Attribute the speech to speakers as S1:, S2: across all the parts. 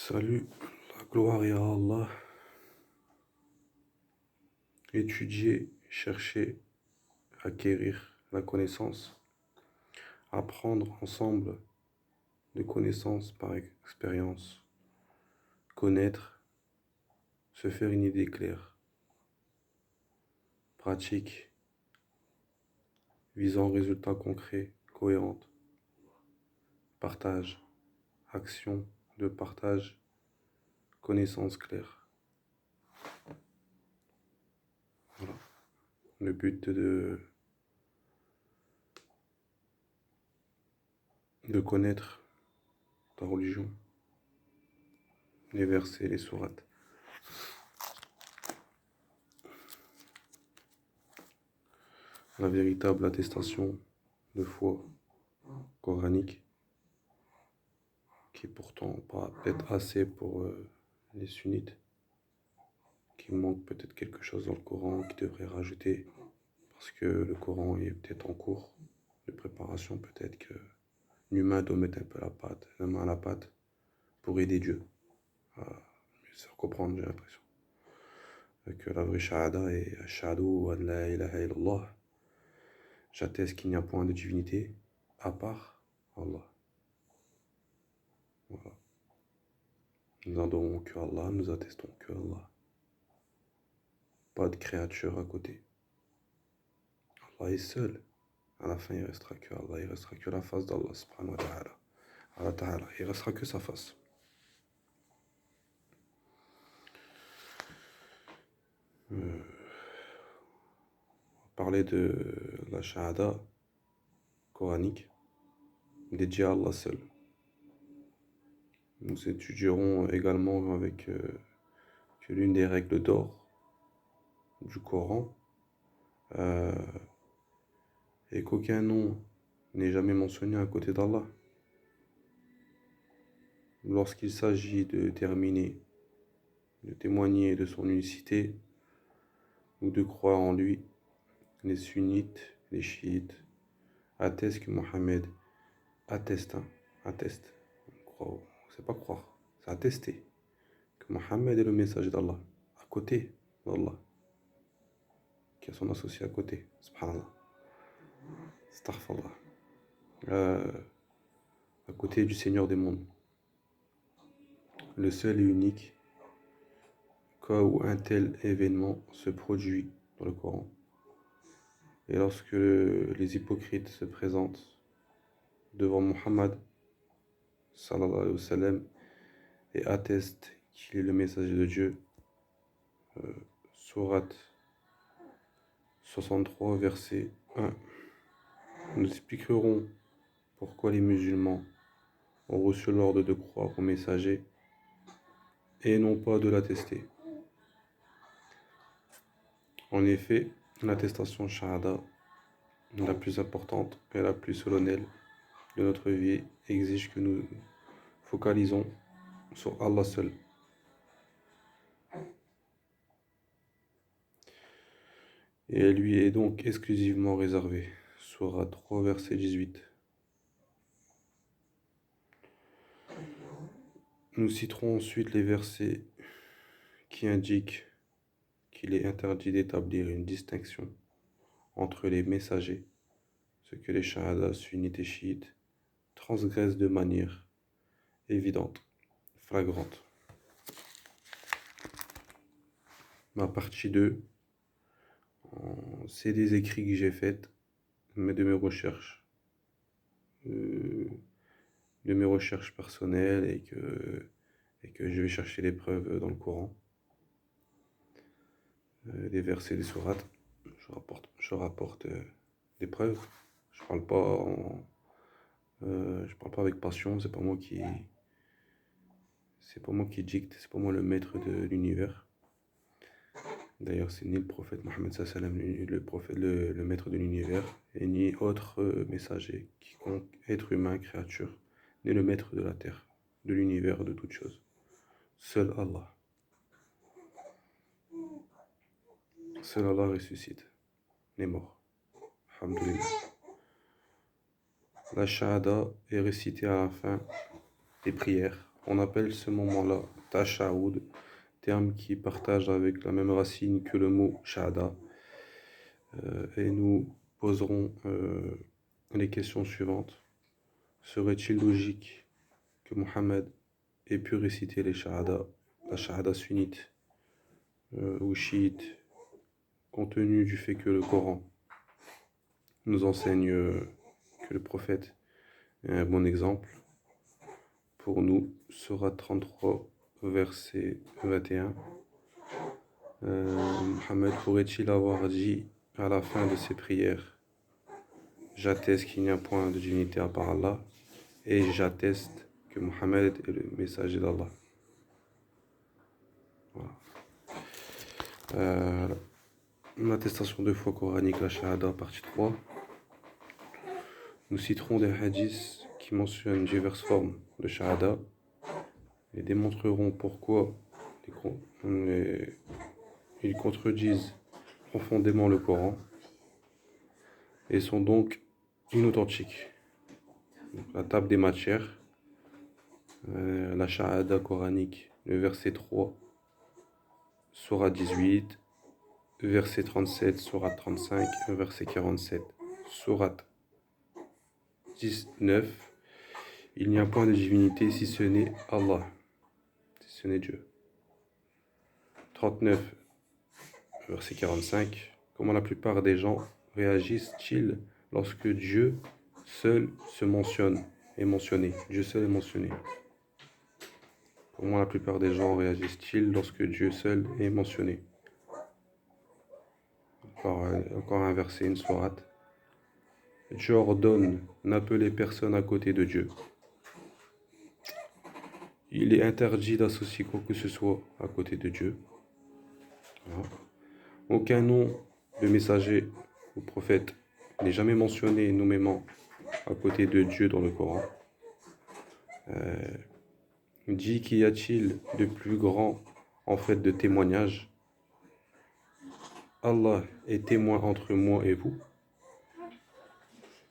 S1: Salut, la gloire est à Allah. Étudier, chercher, acquérir la connaissance, apprendre ensemble de connaissances par expérience, connaître, se faire une idée claire, pratique, visant résultats concrets, cohérentes, partage, action de partage, connaissances claires. Voilà. Le but de connaître ta religion, les versets, les sourates. La véritable attestation de foi coranique, qui est pourtant pas peut-être assez pour les sunnites, qui manque peut-être quelque chose dans le Coran, qui devrait rajouter, parce que le Coran est peut-être en cours de préparation, peut-être que l'humain doit mettre un peu la main à la pâte pour aider Dieu à mieux se comprendre, j'ai l'impression. Que la vraie shahada est ashhadu an la ilaha illallah, j'atteste qu'il n'y a point de divinité à part Allah. Voilà. Nous adorons que Allah, nous attestons que Allah. Pas de créature à côté. Allah est seul. À la fin, il restera que Allah, il restera que la face d'Allah subhanahu wa ta'ala. Allah ta'ala, il restera que sa face. On va parler de la shahada coranique dédiée à Allah seul. Nous étudierons également avec que l'une des règles d'or du Coran est qu'aucun nom n'est jamais mentionné à côté d'Allah. Lorsqu'il s'agit de terminer, de témoigner de son unicité ou de croire en lui, les sunnites, les chiites attestent que Mohammed atteste, c'est pas croire, c'est attester que Mohammed est le messager d'Allah, à côté d'Allah, qui a son associé à côté, subhanallah, astaghfirullah, à côté du Seigneur des mondes, le seul et unique cas où un tel événement se produit dans le Coran. Et lorsque les hypocrites se présentent devant Muhammad sallallahu alayhi wa sallam et attestent qu'il est le messager de Dieu, sourate 63, verset 1. Nous expliquerons pourquoi les musulmans ont reçu l'ordre de croire au messager et non pas de l'attester. En effet, l'attestation shahada, la plus importante et la plus solennelle de notre vie, exige que nous focalisons sur Allah seul. Et elle lui est donc exclusivement réservée. Sourate 3, verset 18. Nous citerons ensuite les versets qui indiquent qu'il est interdit d'établir une distinction entre les messagers, ce que les shahadas sunnites et chiites transgressent de manière évidente, flagrante. Ma partie 2, c'est des écrits que j'ai faits, de mes recherches, personnelles et que je vais chercher les preuves dans le Coran, des versets, des sourates. Je rapporte des preuves. Je parle pas avec passion. C'est pas moi qui dicte. C'est pas moi le maître de l'univers. D'ailleurs, c'est ni le prophète Mohammed sallam, le maître de l'univers, et ni autre messager, quiconque être humain, créature, n'est le maître de la terre, de l'univers, de toute chose. Seul Allah. Seul Allah ressuscite les morts. Alhamdulillah. La shahada est récitée à la fin des prières, On appelle ce moment-là Tashahhud, terme qui partage avec la même racine que le mot Shahada. Et nous poserons les questions suivantes. Serait-il logique que Mohammed ait pu réciter les Shahada, la Shahada sunnite ou chiite, compte tenu du fait que le Coran nous enseigne que le prophète est un bon exemple? Pour nous, Sourate 33, verset 21. Mohammed pourrait-il avoir dit à la fin de ses prières: j'atteste qu'il n'y a point de divinité à part Allah, et j'atteste que Mohammed est le messager d'Allah. Voilà. L'attestation de foi coranique, la Shahada, partie 3. Nous citerons des hadiths qui mentionnent diverses formes de Shahada et démontreront pourquoi ils contredisent profondément le Coran et sont donc inauthentiques. Donc, la table des matières, la Shahada coranique, le verset 3, Sourate 18, verset 37, Sourate 35, verset 47, Sourate 19. Il n'y a point de divinité si ce n'est Allah, si ce n'est Dieu. 39, verset 45. Comment la plupart des gens réagissent-ils lorsque Dieu seul se mentionne, est mentionné? Dieu seul est mentionné. Comment la plupart des gens réagissent-ils lorsque Dieu seul est mentionné? Encore un verset, une sourate. Dieu ordonne n'appeler personne à côté de Dieu. Il est interdit d'associer quoi que ce soit à côté de Dieu. Voilà. Aucun nom de messager ou prophète n'est jamais mentionné nommément à côté de Dieu dans le Coran. Dit qu'y a-t-il de plus grand en fait de témoignage? Allah est témoin entre moi et vous.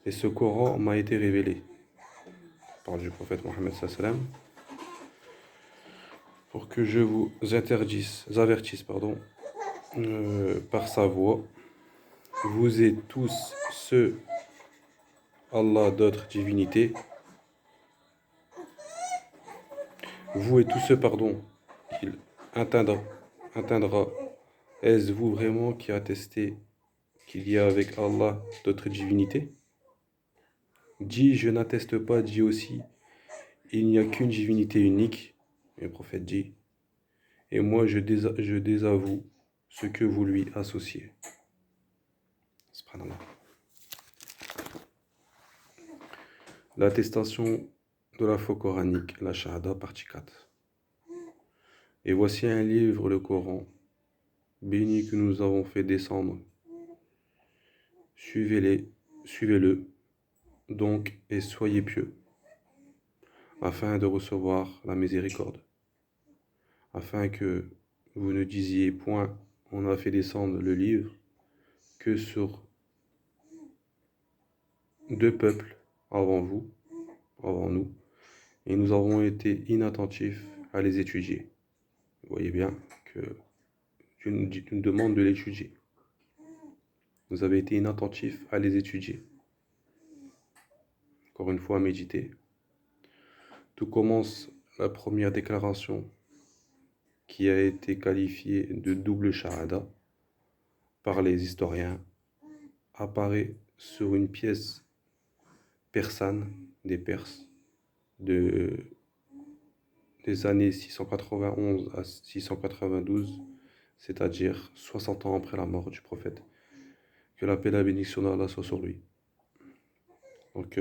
S1: Et ce Coran m'a été révélé par du prophète Mohammed sallallahu alayhi wa sallam pour que je vous avertisse par sa voix. Vous et tous ceux Allah d'autres divinités. Vous et tous ceux, qu'il atteindra. Est-ce vous vraiment qui attestez qu'il y a avec Allah d'autres divinités? Dis, je n'atteste pas, dit aussi, il n'y a qu'une divinité unique. Et le prophète dit, et moi je désavoue ce que vous lui associez. Subhanallah. L'attestation de la foi coranique, la Shahada, partie 4. Et voici un livre, le Coran, béni que nous avons fait descendre. Suivez-le donc et soyez pieux, afin de recevoir la miséricorde, afin que vous ne disiez point, on a fait descendre le livre que sur deux peuples avant nous, et nous avons été inattentifs à les étudier. Vous voyez bien que Dieu nous demande de l'étudier. Vous avez été inattentifs à les étudier. Encore une fois, à méditer. Tout commence la première déclaration qui a été qualifiée de double shahada par les historiens, apparaît sur une pièce persane des Perses des années 691 à 692, c'est-à-dire 60 ans après la mort du prophète. Que la paix et la bénédiction d'Allah soit sur lui. Donc,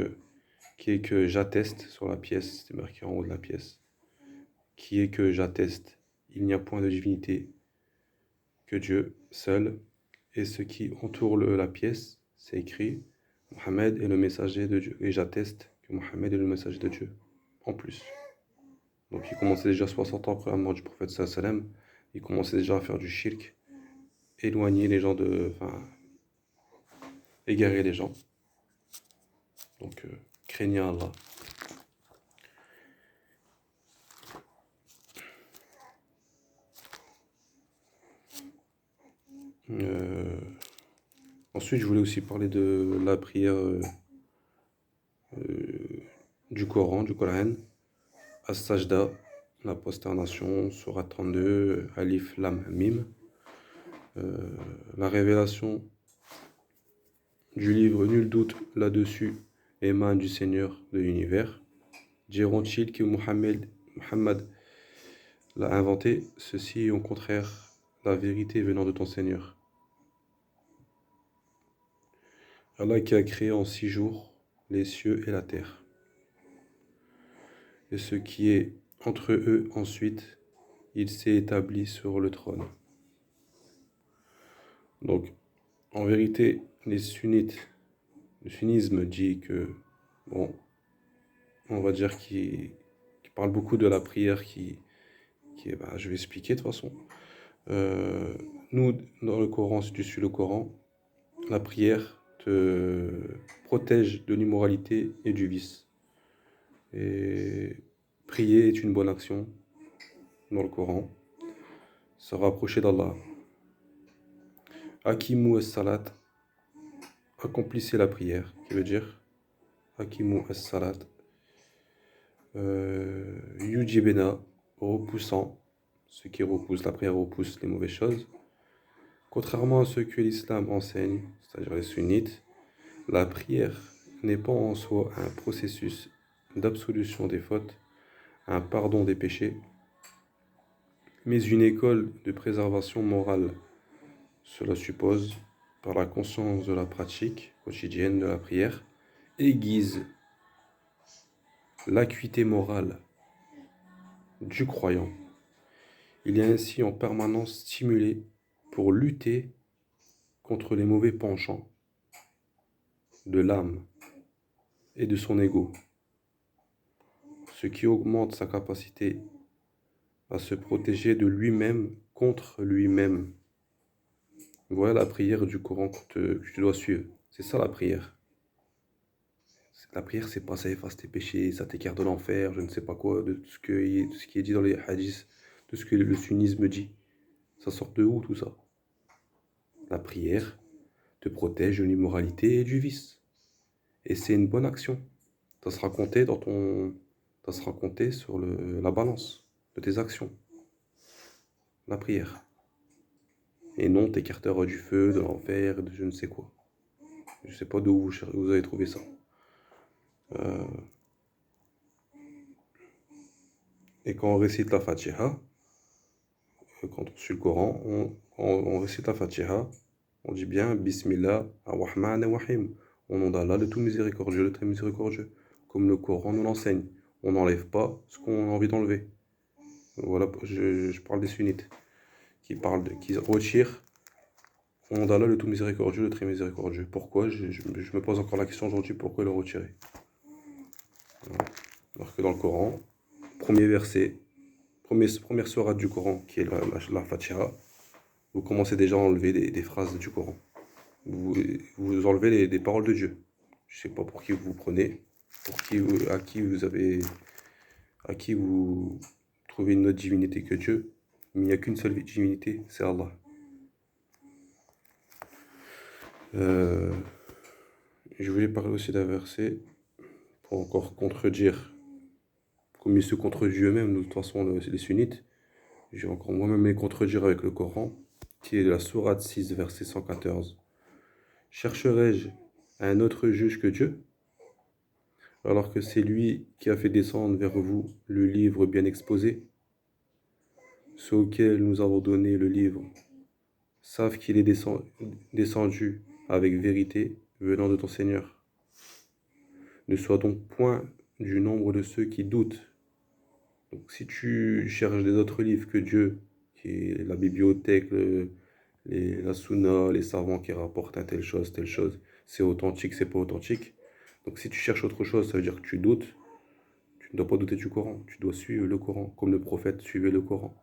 S1: qui est que j'atteste sur la pièce, c'est marqué en haut de la pièce, qui est que j'atteste, il n'y a point de divinité que Dieu seul, et ce qui entoure la pièce, c'est écrit, Mohammed est le messager de Dieu, et j'atteste que Mohammed est le messager de Dieu, en plus. Donc il commençait déjà 60 ans après la mort du prophète sallallahu alayhi wa sallam, il commençait déjà à faire du shirk, éloigner les gens égarer les gens. Donc craignez Allah. Ensuite, je voulais aussi parler de la prière du Coran, du Coran, As-Sajda, la prosternation, Sourate 32, Alif Lam Mim, la révélation du livre, nul doute là-dessus, émane du Seigneur de l'univers. Diront-ils que Muhammad l'a inventé? Ceci est au contraire la vérité venant de ton Seigneur. Allah qui a créé en 6 jours les cieux et la terre, et ce qui est entre eux ensuite, il s'est établi sur le trône. Donc, en vérité, les sunnites, le sunnisme dit que, bon, on va dire qu'il parle beaucoup de la prière je vais expliquer de toute façon. Nous, dans le Coran, si tu suis le Coran, la prière te protège de l'immoralité et du vice. Et prier est une bonne action dans le Coran. Se rapprocher d'Allah. Akimu as-salat, accomplissez la prière, qui veut dire Akimu as-salat. Yujibena, repoussant, ce qui repousse, la prière repousse les mauvaises choses. Contrairement à ce que l'islam enseigne, c'est-à-dire les sunnites, la prière n'est pas en soi un processus d'absolution des fautes, un pardon des péchés, mais une école de préservation morale. Cela suppose, par la conscience de la pratique quotidienne de la prière, aiguise l'acuité morale du croyant. Il est ainsi en permanence stimulé pour lutter contre les mauvais penchants de l'âme et de son ego, ce qui augmente sa capacité à se protéger de lui-même contre lui-même. Voilà la prière du Coran que tu dois suivre. C'est ça la prière. La prière, c'est pas ça efface tes péchés, ça t'écarte de l'enfer, je ne sais pas quoi, de ce qui est dit dans les hadiths, de ce que le sunnisme dit. Ça sort de où tout ça? La prière te protège de l'immoralité et du vice. Et c'est une bonne action. Ça sera compté ça sera compté sur la balance de tes actions. La prière. Et non t'écartera du feu, de l'enfer, de je ne sais quoi. Je ne sais pas d'où vous avez trouvé ça. Et quand on récite la Fatiha, quand on suit le Coran, on récite la Fatiha, on dit bien Bismillah ar-Rahman ar-Rahim, au nom d'Allah, le tout miséricordieux, le très miséricordieux, comme le Coran nous l'enseigne. On n'enlève pas ce qu'on a envie d'enlever. Voilà, je parle des sunnites qui retirent au nom d'Allah, le tout miséricordieux, le très miséricordieux. Pourquoi je me pose encore la question aujourd'hui, pourquoi le retirer? Voilà. Alors que dans le Coran, premier verset, première sourate du Coran, qui est la Fatiha, vous commencez déjà à enlever des phrases du Coran. Vous enlevez des paroles de Dieu. Je ne sais pas pour qui vous prenez, à qui vous trouvez une autre divinité que Dieu, mais il n'y a qu'une seule divinité, c'est Allah. Je voulais parler aussi d'un verset pour encore contredire, comme ils se contredisent eux-mêmes, de toute façon, les sunnites. Je vais encore moi-même les contredire avec le Coran, qui est de la sourate 6, verset 114. Chercherai-je un autre juge que Dieu, alors que c'est lui qui a fait descendre vers vous le livre bien exposé? Ceux auxquels nous avons donné le livre savent qu'il est descendu avec vérité venant de ton Seigneur. Ne sois donc point du nombre de ceux qui doutent. Donc si tu cherches des autres livres que Dieu, qui est la bibliothèque, la Sunna, les savants qui rapportent telle chose, c'est authentique, c'est pas authentique. Donc si tu cherches autre chose, ça veut dire que tu doutes. Tu ne dois pas douter du Coran, tu dois suivre le Coran, comme le prophète suivait le Coran.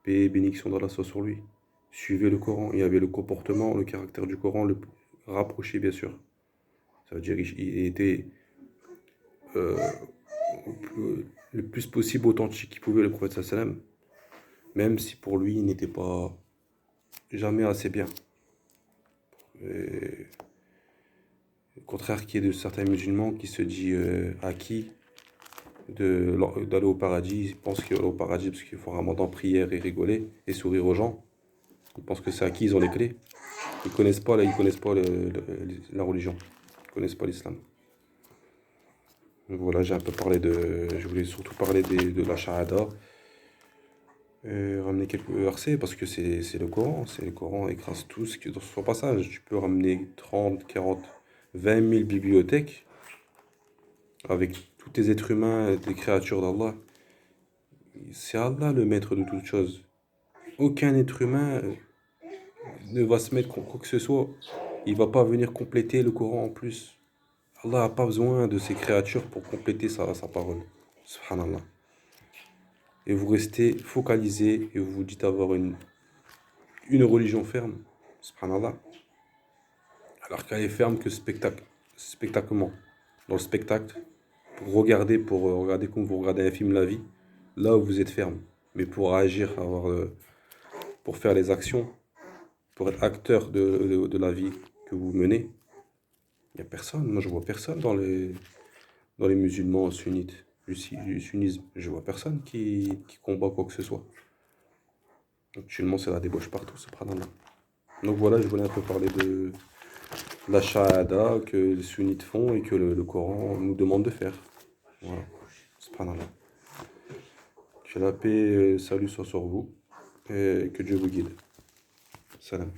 S1: Paix et bénédiction d'Allah soit sur lui. Suivez le Coran. Il y avait le comportement, le caractère du Coran, le rapproché bien sûr. Ça veut dire qu'il était le plus possible authentique qu'il pouvait, le prophète sallam, même si pour lui il n'était pas jamais assez bien. Et le contraire qui est de certains musulmans qui se dit acquis d'aller au paradis. Ils pensent qu'il va au paradis parce qu'il faut un ramadan prière et rigoler et sourire aux gens. Ils pensent que c'est acquis, ils ont les clés. Ils connaissent pas la religion. Ils connaissent pas l'islam. Donc voilà, j'ai un peu parlé de. Je voulais surtout parler de la Shahada. Ramener quelques versets parce que c'est le Coran. C'est le Coran écrase tout ce qui est dans son passage. Tu peux ramener 30, 40, 20 000 bibliothèques avec tous tes êtres humains, des créatures d'Allah. C'est Allah le maître de toutes choses. Aucun être humain ne va se mettre quoi que ce soit. Il va pas venir compléter le Coran en plus. Allah n'a pas besoin de ces créatures pour compléter sa parole. Subhanallah. Et vous restez focalisé et vous vous dites avoir une religion ferme. Subhanallah. Alors qu'elle est ferme que spectaclement. Dans le spectacle, pour regarder comme vous regardez un film La Vie, là où vous êtes ferme. Mais pour agir, pour faire les actions, pour être acteur de la vie que vous menez, il n'y a personne. Moi, je vois personne dans les musulmans sunnites, du sunnisme. Je vois personne qui combat quoi que ce soit. Actuellement, c'est la débauche partout, subhanallah. Donc voilà, je voulais un peu parler de la shahada que les sunnites font et que le Coran nous demande de faire. Voilà, subhanallah. Que la paix, salut soit sur vous et que Dieu vous guide. Salam.